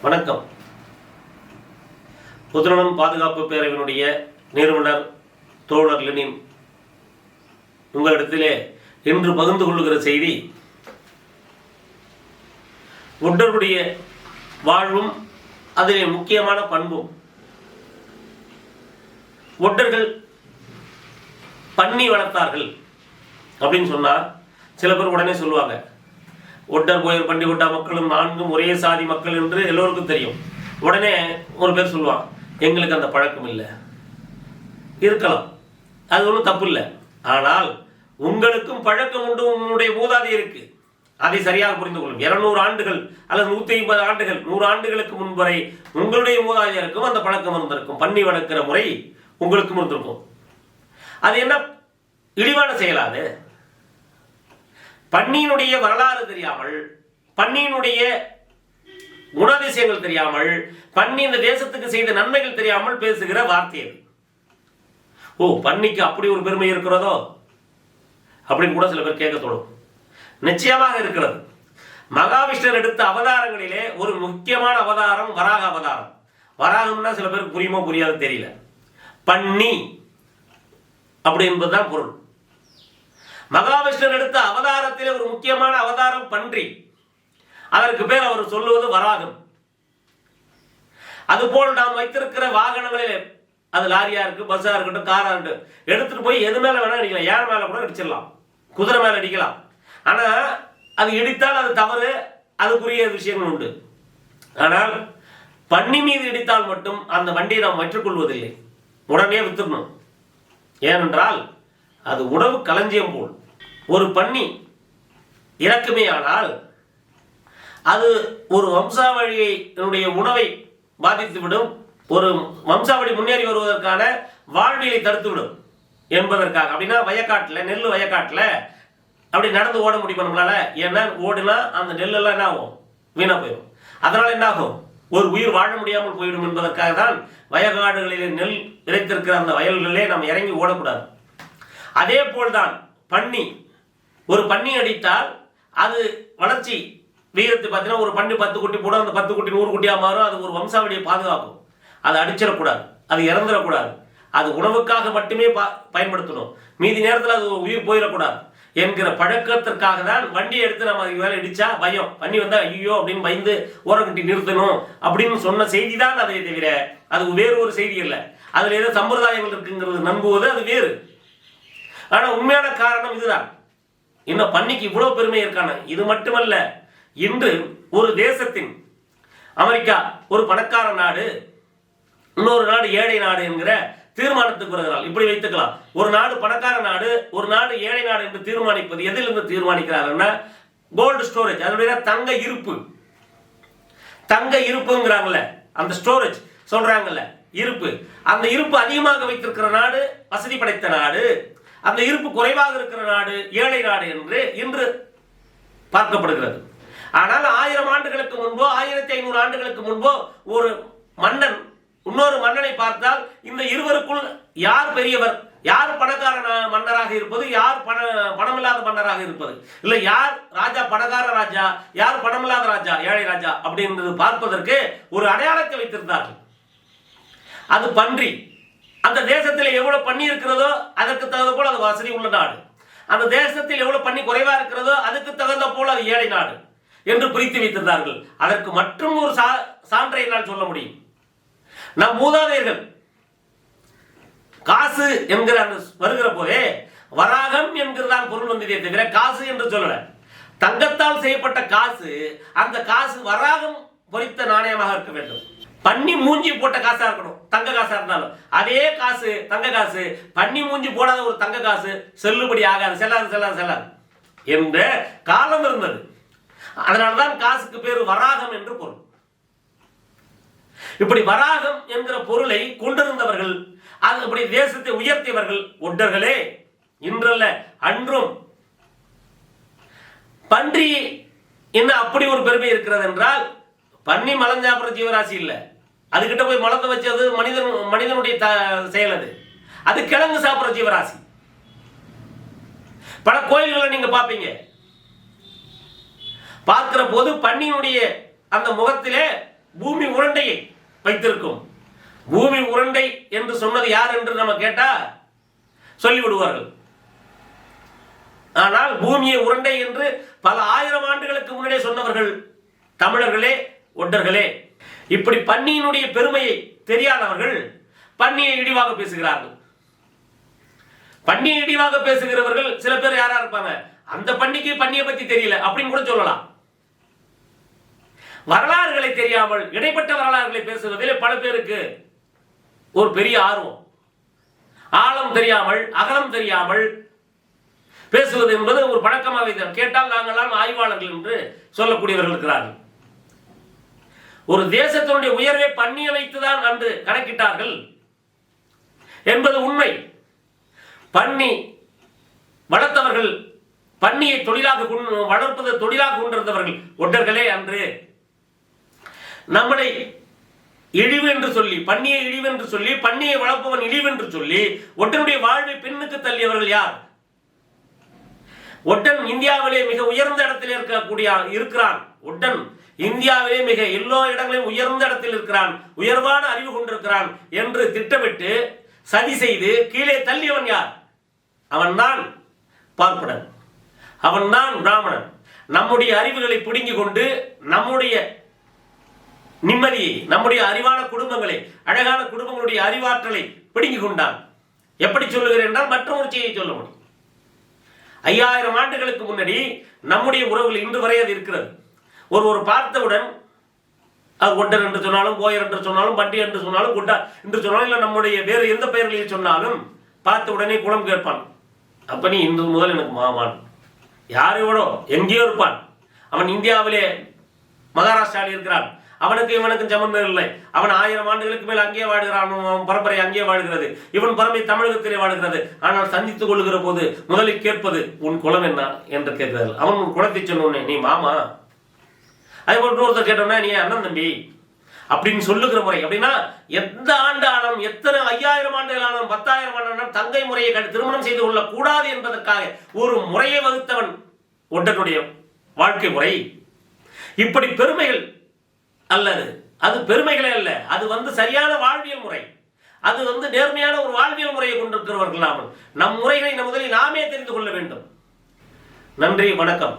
வணக்கம். பொதுநலன் பாதுகாப்பு பேரவையினுடைய நிறுவனர் தோழர் லெனின் உங்களிடத்திலே இன்று பகிர்ந்து கொள்ளுகிற செய்தி, ஒட்டருடைய வாழ்வும் அதிலே முக்கியமான பண்பும். ஒட்டர்கள் பன்னி வளர்த்தார்கள் அப்படின்னு சொன்னால் சில பேர் உடனே சொல்லுவாங்க, ஒட்டர் போயர் பண்டி கொட்டா மக்களும் நான்கும் ஒரே சாதி மக்கள் என்று எல்லோருக்கும் தெரியும். உடனே ஒரு பேர் சொல்லுவான், எங்களுக்கு அந்த பழக்கம் இல்லை. இருக்கலாம், அது ஒன்றும் தப்பு இல்லை. ஆனால் உங்களுக்கும் பழக்கம் உண்டு, உங்களுடைய மூதாதை இருக்கு, அதை சரியாக புரிந்து கொள்ளும். 200 ஆண்டுகள் அல்லது 150 ஆண்டுகள் 100 ஆண்டுகளுக்கு முன்பு வரை உங்களுடைய மூதாதையருக்கும் அந்த பழக்கம் இருந்திருக்கும். பன்னி வளர்க்கிற முறை உங்களுக்கும் இருந்திருக்கும். அது என்ன இழிவான செயலாது? பன்னியினுடைய வரலாறு தெரியாமல், பன்னியினுடைய குணாதிசயங்கள் தெரியாமல், பன்னி இந்த தேசத்துக்கு செய்த நன்மைகள் தெரியாமல் பேசுகிற வார்த்தை அது. ஓ, பன்னிக்கு அப்படி ஒரு பெருமை இருக்கிறதோ அப்படின்னு கூட சில பேர் கேட்க தோணும். நிச்சயமாக இருக்கிறது. மகாவிஷ்ணர் எடுத்த அவதாரங்களிலே ஒரு முக்கியமான அவதாரம் வராக அவதாரம். வராகம்னா சில பேருக்கு புரியுமோ புரியாது தெரியல. பன்னி அப்படி என்பதுதான் பொருள். மகாவிஷ்ணர் எடுத்த அவதாரத்திலே ஒரு முக்கியமான அவதாரம் பன்றி. அதற்கு பேர் அவர் சொல்லுவது வராகம். அதுபோல் நாம் வைத்திருக்கிற வாகனங்களிலே, அது லாரியா இருக்கு, பஸ்ஸா இருக்கட்டும், காரா இருக்கட்டும், எடுத்துட்டு போய் எது மேல வேணா அடிக்கலாம். யார் மேல கூட அடிச்சிடலாம், குதிரை மேல அடிக்கலாம். ஆனா அது இடித்தால் அது தவறு, அதுக்குரிய விஷயங்கள் உண்டு. ஆனால் பன்னி மீது இடித்தால் மட்டும் அந்த வண்டியை நாம் வற்றுக்கொள்வதில்லை, உடனே வித்துடணும். ஏனென்றால் அது உணவு களஞ்சியம் போல். ஒரு பன்னி இறக்குமே ஆனால் அது ஒரு வம்சாவழியினுடைய உணவை பாதித்துவிடும், ஒரு வம்சாவளி முன்னேறி வருவதற்கான வாழ்வியலை தடுத்துவிடும் என்பதற்காக. அப்படின்னா வயக்காட்டில், நெல் வயக்காட்டில் அப்படி நடந்து ஓட முடியும் நம்மளால. ஏன்னா ஓடினா அந்த நெல்லெல்லாம் என்ன ஆகும், வீணா போயிடும். அதனால என்ன ஆகும், ஒரு உயிர் வாழ முடியாமல் போயிடும் என்பதற்காக தான் வயக்காடுகளிலே நெல் விளைத்திருக்கிற அந்த வயல்களிலே நம்ம இறங்கி ஓடக்கூடாது. அதே போல்தான் பன்னி. ஒரு பன்னி அடித்தால் அது வளர்ச்சி வீரத்தை பார்த்தீங்கன்னா, ஒரு பன்னி 10 குட்டி போடும், அந்த 10 குட்டி 100 குட்டியாக மாறும். அது ஒரு வம்சாவளியை பாதுகாக்கும். அதை அடிச்சிடக்கூடாது, அது இறந்துடக்கூடாது. அது உணவுக்காக மட்டுமே பயன்படுத்தணும். மீதி நேரத்தில் அது உயிர் போயிடக்கூடாது என்கிற பழக்கத்திற்காக தான் வண்டியை எடுத்து நம்ம அதுக்கு மேலே இடிச்சா பயம். பன்னி வந்தா ஐயோ அப்படின்னு பயந்து ஓரக்கட்டி நிறுத்தணும் அப்படின்னு சொன்ன செய்தி தான் அதை தவிர அது வேறு ஒரு செய்தி இல்லை. அதில் ஏதோ சம்பிரதாயங்கள் இருக்குங்கிறது நம்புவது அது வேறு. ஆனா உண்மையான காரணம் இதுதான். இன்னும் பன்னிக்கு இவ்வளவு பெருமை இருக்கான. இது மட்டுமல்ல, இன்று ஒரு தேசத்தின், அமெரிக்கா ஒரு பணக்கார நாடு, இன்னொரு நாடு ஏழை நாடு என்கிற தீர்மானத்துக்கு வருகிறார். இப்படி வைத்துக்கலாம், ஒரு நாடு பணக்கார நாடு, ஒரு நாடு ஏழை நாடு என்று தீர்மானிப்பது எதிலிருந்து தீர்மானிக்கிறார்கள்? கோல்டு ஸ்டோரேஜ், அதனுடைய தங்க இருப்பு. தங்க இருப்புங்கிறாங்கல்ல, அந்த ஸ்டோரேஜ் சொல்றாங்கல்ல, இருப்பு. அந்த இருப்பு அதிகமாக வைத்திருக்கிற நாடு வசதி படைத்த நாடு, அந்த இருப்பு குறைவாக இருக்கிற நாடு ஏழை நாடு என்று இன்று பார்க்கப்படுகிறது. ஆனால் 1000 ஆண்டுகளுக்கு முன்போ 1500 ஆண்டுகளுக்கு முன்போ ஒரு மன்னன் இன்னொரு மன்னனை பார்த்தால் இந்த இருவருக்குள் யார் பெரியவர், யார் பணக்கார மன்னராக இருப்பது, யார் பணமில்லாத மன்னராக இருப்பது, இல்லை யார் ராஜா பணக்கார ராஜா, யார் பணமில்லாத ராஜா, ஏழை ராஜா அப்படின்றது பார்ப்பதற்கு ஒரு அடையாளத்தை வைத்திருந்தார்கள். அது பன்றி. அந்த தேசத்தில் எவ்வளவு பன்னி இருக்கிறதோ அதற்கு தகுந்த போல் அது வசதி உள்ள நாடு. அந்த தேசத்தில் எவ்வளவு பன்னி குறைவா இருக்கிறதோ அதுக்கு தகுந்த போல் அது ஏழை நாடு என்று பிரித்து வைத்திருந்தார்கள். அதற்கு மற்றும் ஒரு சான்றை என்னால் சொல்ல முடியும். நம் மூதாதையர்கள் காசு என்கிற அந்த வருகிற போதே வராகம் என்கிறதான் பொருள் வந்ததே தவிர காசு என்று சொல்லல. தங்கத்தால் செய்யப்பட்ட காசு, அந்த காசு வராகம் பொறித்த நாணயமாக இருக்க வேண்டும். பன்னி மூஞ்சி போட்ட காசா இருக்கணும், தங்க காசா இருந்தாலும். அதே காசு தங்க காசு, பன்னி மூஞ்சி போடாத ஒரு தங்க காசு செல்லுபடி ஆகாது, செல்லாது செல்லாது செல்லாது என்ற காலம் இருந்தது. அதனால்தான் காசுக்கு பேரு வராகம் என்று பொருள். இப்படி வராகம் என்கிற பொருளை கொண்டிருந்தவர்கள், அது இப்படி தேசத்தை உயர்த்தியவர்கள் ஒட்டர்களே. இன்றல்ல, அன்றும். பன்றி என்ன அப்படி ஒரு பெருமை இருக்கிறது என்றால், பன்னி மலம் சாப்பிட்ற ஜீவராசி இல்லை. அதுகிட்ட போய் மலத்தை வச்சது மனிதனுடைய செயல். அது கிழங்கு சாப்பிட்ற ஜீவராசி. பல கோயில்களை நீங்க பார்ப்பீங்க. பார்க்கிற போது பன்னியினுடைய அந்த முகத்திலே பூமி உருண்டையை வைத்திருக்கும். பூமி உருண்டை என்று சொன்னது யார் என்று நம்ம கேட்டா சொல்லிவிடுவார்கள். ஆனால் பூமியை உருண்டை என்று பல ஆயிரம் ஆண்டுகளுக்கு முன்னாடியே சொன்னவர்கள் தமிழர்களே, ஒட்டர்களே. இப்படி பன்னியினுடைய பெருமையை தெரியாதவர்கள் பன்னியை இழிவாக பேசுகிறார்கள். பன்னியை இழிவாக பேசுகிறவர்கள் சில பேர் யாரா இருப்பாங்க, அந்த பன்னிக்கு பன்னியை பத்தி தெரியல அப்படின்னு கூட சொல்லலாம். வரலாறுகளை தெரியாமல் இடைப்பட்ட வரலாறுகளை பேசுவதில் பல பேருக்கு ஒரு பெரிய ஆர்வம். ஆழம் தெரியாமல் அகலம் தெரியாமல் பேசுவது என்பது ஒரு பழக்கமாக கேட்டால் நாங்களாம் ஆய்வாளர்கள் என்று சொல்லக்கூடியவர்கள் இருக்கிறார்கள். ஒரு தேசத்தினுடைய உயர்வை பன்னியை வைத்துதான் அன்று கணக்கிட்டார்கள் என்பது உண்மை. பன்னி வளர்த்தவர்கள், பன்னியை தொழிலாக வளர்ப்பது தொழிலாக கொண்டிருந்தவர்கள் ஒட்டர்களே அன்று. நம்மளை இழிவு என்று சொல்லி, பன்னியை இழிவு என்று சொல்லி, பன்னியை வளர்ப்பவன் இழிவு என்று சொல்லி ஒட்டனுடைய வாழ்வை பின்னுக்கு தள்ளியவர்கள் யார்? ஒட்டன் இந்தியாவிலே மிக உயர்ந்த இடத்தில் இருக்கிறான். ஒட்டன் இந்தியாவிலே மிக எல்லா இடங்களிலும் உயர்ந்த இடத்தில் இருக்கிறான், உயர்வான அறிவு கொண்டிருக்கிறான் என்று திட்டமிட்டு சதி செய்து கீழே தள்ளியவன் யார்? அவன்தான் பார்ப்பனன், அவன்தான் பிராமணன். நம்முடைய அறிவுகளை பிடுங்கிக் கொண்டு நம்முடைய நிம்மதியை, நம்முடைய அறிவான குடும்பங்களை, அழகான குடும்பங்களுடைய அறிவாற்றலை பிடுங்கிக் கொண்டான். எப்படி சொல்லுகிறேன் என்றால் மற்றொரு செய்தியை சொல்ல முடியும். 5000 ஆண்டுகளுக்கு முன்னாடி நம்முடைய உறவுகள் இன்று வரை அது இருக்கிறது. ஒரு பார்த்தவுடன் அது ஒட்டர் என்று சொன்னாலும், போயர் என்று சொன்னாலும், பண்டி என்று சொன்னாலும், குட்டா என்று சொன்னாலும், இல்லை நம்முடைய வேறு எந்த பெயர்களில் சொன்னாலும் பார்த்த உடனே குலம் கேட்பான். அப்ப நீ இன்று முதல் எனக்கு மாமான். யாரையோட எங்கேயோ இருப்பான். அவன் இந்தியாவிலே மகாராஷ்டிராவில் இருக்கிறான். அவனுக்கு இவனுக்கும் சம்பந்தம் இல்லை. அவன் 1000 ஆண்டுகளுக்கு மேல் அங்கே வாழ்கிறான். அவன் பரம்பரை அங்கே வாழ்கிறது, இவன் பரம்பரை தமிழகத்திலே வாழ்கிறது. ஆனால் சந்தித்துக் கொள்ளுகிற போது முதலில் கேட்பது உன் குலம் என்ன என்று கேட்கிறார்கள். அவன் உன் குலத்தை சொன்னோன்னே நீ மாமா. அதே போல் ஒருத்தர் கேட்டோன்னா நீ அண்ணன் தம்பி அப்படின்னு சொல்லுகிற முறை. அப்படின்னா எந்த ஆண்டு ஆனாலும், எத்தனை 5000 ஆண்டுகள் ஆனாலும், 10,000 ஆனாலும் தங்கை முறையை திருமணம் செய்து கொள்ள கூடாது என்பதற்காக ஒரு முறையை வகுத்தவன் ஒட்டனுடைய வாழ்க்கை முறை. இப்படி பெருமைகள் அல்லது அது பெருமைகளே அல்ல, அது சரியான வாழ்வியல் முறை, அது நேர்மையான ஒரு வாழ்வியல் முறையை கொண்டிருக்கிறவர்கள். நம் முறைகளை முதலில் நாமே தெரிந்து கொள்ள வேண்டும். நன்றி, வணக்கம்.